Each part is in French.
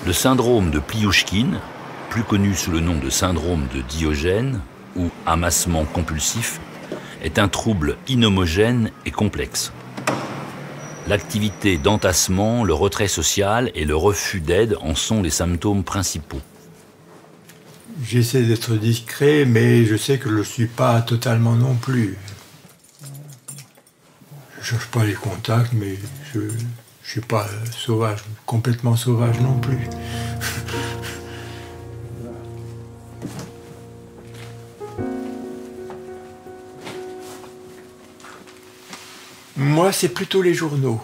Le syndrome de Pliouchkine, plus connu sous le nom de syndrome de Diogène ou amassement compulsif, est un trouble inhomogène et complexe. L'activité d'entassement, le retrait social et le refus d'aide en sont les symptômes principaux. J'essaie d'être discret, mais je sais que je ne le suis pas totalement non plus. Je ne cherche pas les contacts, mais je ne suis pas sauvage, complètement sauvage non plus. Moi, c'est plutôt les journaux.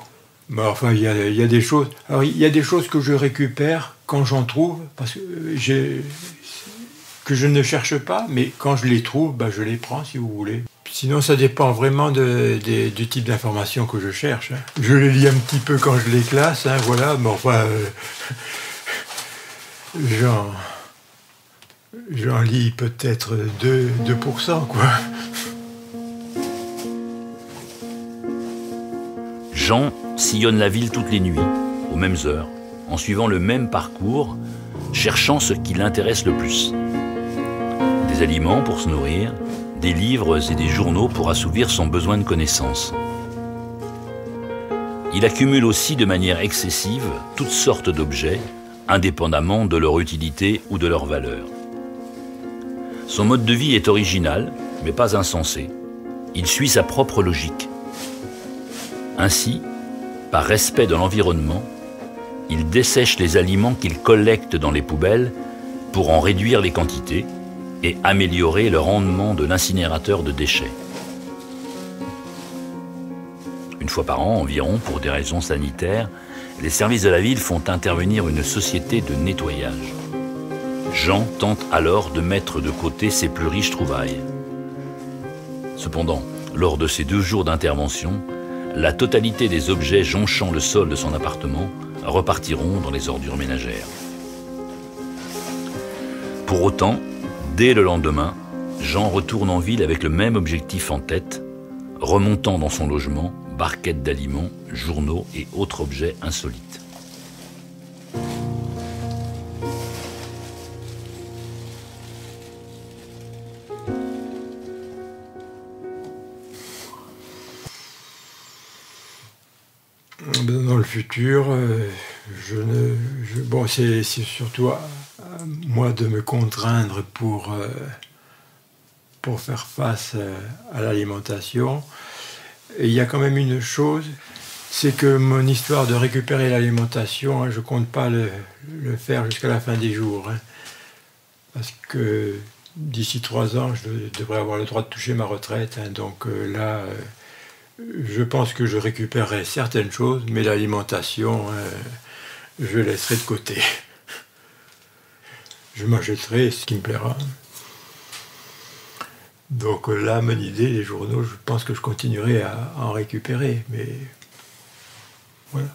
Mais enfin, il y a des choses. Alors, il y a des choses que je récupère quand j'en trouve, parce que je ne cherche pas, mais quand je les trouve, je les prends si vous voulez. Sinon, ça dépend vraiment du type d'information que je cherche. Je les lis un petit peu quand je les classe, voilà, mais enfin, j'en lis peut-être 2%, quoi. Jean sillonne la ville toutes les nuits, aux mêmes heures, en suivant le même parcours, cherchant ce qui l'intéresse le plus. Des aliments pour se nourrir, des livres et des journaux pour assouvir son besoin de connaissances. Il accumule aussi de manière excessive toutes sortes d'objets, indépendamment de leur utilité ou de leur valeur. Son mode de vie est original, mais pas insensé. Il suit sa propre logique. Ainsi, par respect de l'environnement, il dessèche les aliments qu'il collecte dans les poubelles pour en réduire les quantités et améliorer le rendement de l'incinérateur de déchets. Une fois par an environ, pour des raisons sanitaires, les services de la ville font intervenir une société de nettoyage. Jean tente alors de mettre de côté ses plus riches trouvailles. Cependant, lors de ces 2 jours d'intervention, la totalité des objets jonchant le sol de son appartement repartiront dans les ordures ménagères. Pour autant, dès le lendemain, Jean retourne en ville avec le même objectif en tête, remontant dans son logement barquettes d'aliments, journaux et autres objets insolites. Dans le futur, bon, c'est surtout à moi de me contraindre pour faire face à l'alimentation. Et il y a quand même une chose, c'est que mon histoire de récupérer l'alimentation, je ne compte pas le faire jusqu'à la fin des jours. Parce que d'ici 3 ans, je devrais avoir le droit de toucher ma retraite. Donc là, je pense que je récupérerai certaines choses, mais l'alimentation, je laisserai de côté. Je m'achèterai ce qui me plaira. Donc là, mon idée, les journaux, je pense que je continuerai à en récupérer, mais voilà.